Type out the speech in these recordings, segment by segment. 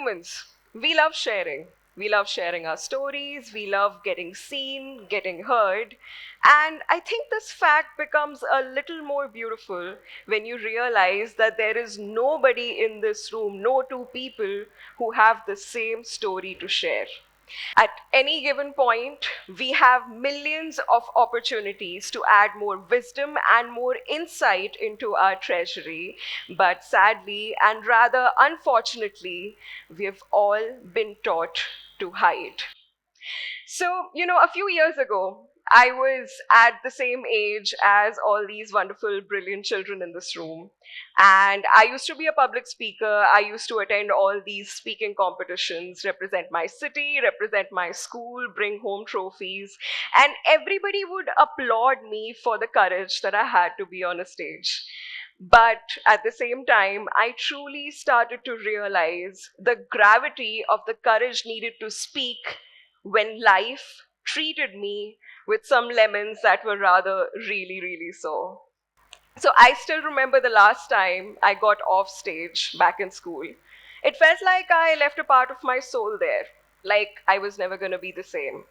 humans, we love sharing. We love sharing our stories, we love getting seen, getting heard. And I think this fact becomes a little more beautiful when you realize that there is nobody in this room, no two people who have the same story to share. At any given point, we have millions of opportunities to add more wisdom and more insight into our treasury. But sadly, and rather unfortunately, we've all been taught to hide. So, a few years ago, I was at the same age as all these wonderful, brilliant children in this room. And I used to be a public speaker. I used to attend all these speaking competitions, represent my city, represent my school, bring home trophies. And everybody would applaud me for the courage that I had to be on a stage. But at the same time, I truly started to realize the gravity of the courage needed to speak when life treated me with some lemons that were rather really, really sour. So I still remember the last time I got off stage back in school. It felt like I left a part of my soul there, like I was never going to be the same.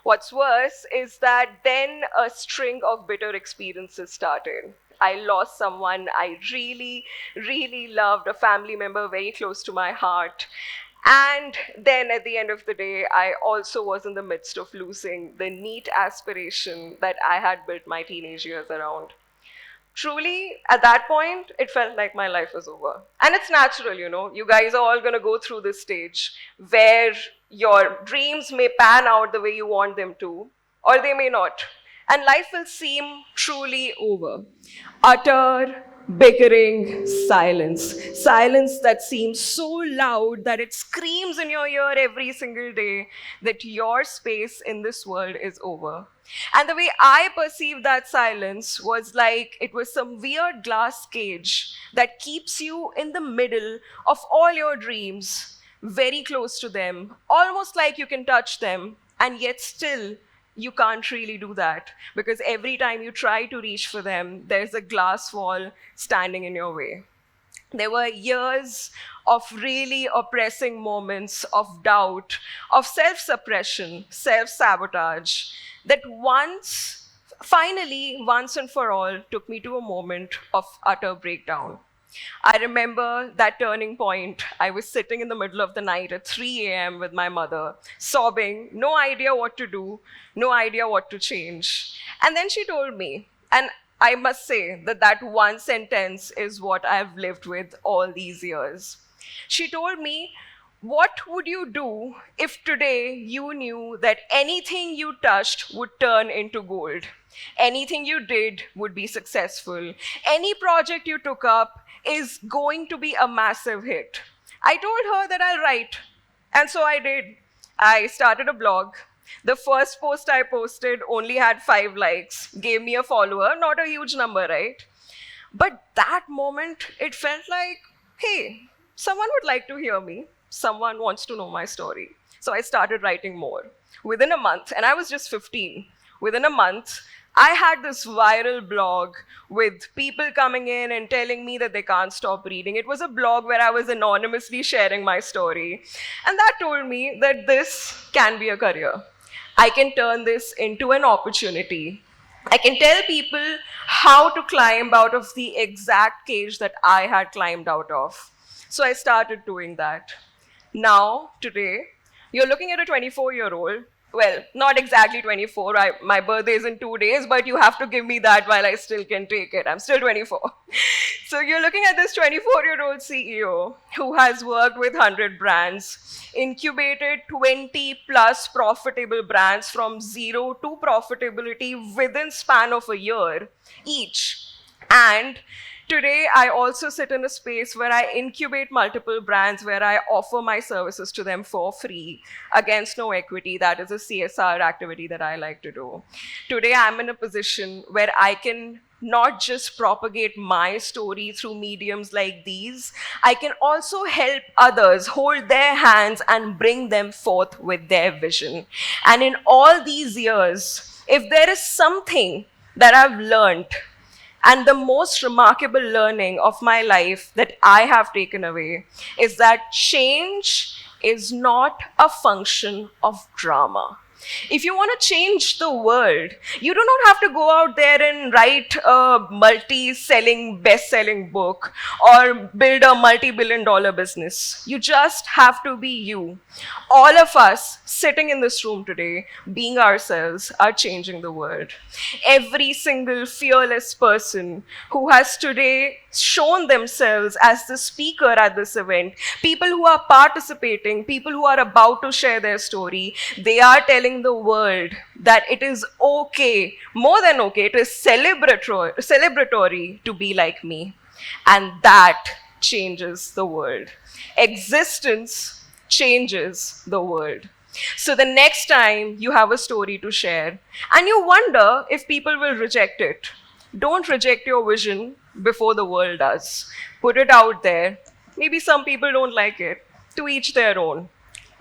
What's worse is that then a string of bitter experiences started. I lost someone I really, really loved, a family member very close to my heart. And then at the end of the day, I also was in the midst of losing the neat aspiration that I had built my teenage years around. Truly, at that point, it felt like my life was over. And it's natural, you guys are all going to go through this stage where your dreams may pan out the way you want them to, or they may not. And life will seem truly over. Utter, bickering silence. Silence that seems so loud that it screams in your ear every single day that your space in this world is over. And the way I perceived that silence was like it was some weird glass cage that keeps you in the middle of all your dreams, very close to them, almost like you can touch them, and yet still you can't really do that because every time you try to reach for them, there's a glass wall standing in your way. There were years of really oppressing moments of doubt, of self suppression, self sabotage, that finally, once and for all, took me to a moment of utter breakdown. I remember that turning point. I was sitting in the middle of the night at 3 a.m. with my mother, sobbing, no idea what to do, no idea what to change. And then she told me, and I must say that that one sentence is what I've lived with all these years. She told me, what would you do if today you knew that anything you touched would turn into gold? Anything you did would be successful. Any project you took up is going to be a massive hit. I told her that I'll write, and so I did. I started a blog. The first post I posted only had 5 likes, gave me a follower, not a huge number, right? But that moment, it felt like, hey, someone would like to hear me. Someone wants to know my story. So I started writing more. Within a month, and I was just 15, within a month, I had this viral blog with people coming in and telling me that they can't stop reading. It was a blog where I was anonymously sharing my story. And that told me that this can be a career. I can turn this into an opportunity. I can tell people how to climb out of the exact cage that I had climbed out of. So I started doing that. Now, today, you're looking at a 24-year-old. Well, not exactly 24. My birthday is in 2 days, but you have to give me that while I still can take it. I'm still 24. So you're looking at this 24-year-old CEO who has worked with 100 brands, incubated 20 plus profitable brands from zero to profitability within span of a year each. And today, I also sit in a space where I incubate multiple brands, where I offer my services to them for free against no equity. That is a CSR activity that I like to do. Today, I'm in a position where I can not just propagate my story through mediums like these, I can also help others hold their hands and bring them forth with their vision. And in all these years, if there is something that I've learned, And the most remarkable learning of my life that I have taken away is that change is not a function of drama. If you want to change the world, you do not have to go out there and write a multi-selling, best-selling book or build a multi-billion dollar business. You just have to be you. All of us sitting in this room today, being ourselves, are changing the world. Every single fearless person who has today shown themselves as the speaker at this event, people who are participating, people who are about to share their story, they are telling the world that it is okay, more than okay, it is celebratory to be like me. And that changes the world. Existence changes the world. So the next time you have a story to share and you wonder if people will reject it, don't reject your vision before the world does. Put it out there. Maybe some people don't like it. To each their own.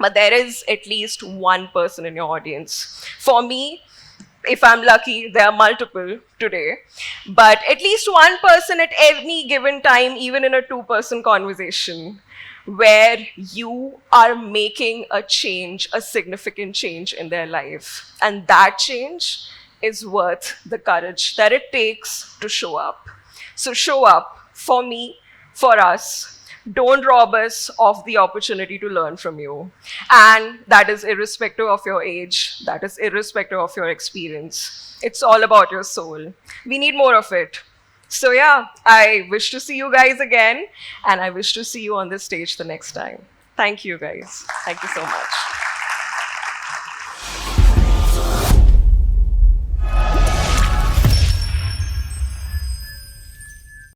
But there is at least one person in your audience. For me, if I'm lucky, there are multiple today, but at least one person at any given time, even in a two-person conversation, where you are making a change, a significant change in their life. And that change is worth the courage that it takes to show up. So show up for me, for us. Don't rob us of the opportunity to learn from you. And that is irrespective of your age, that is irrespective of your experience. It's all about your soul. We need more of it. So yeah, I wish to see you guys again, and I wish to see you on this stage the next time. Thank you guys. Thank you so much.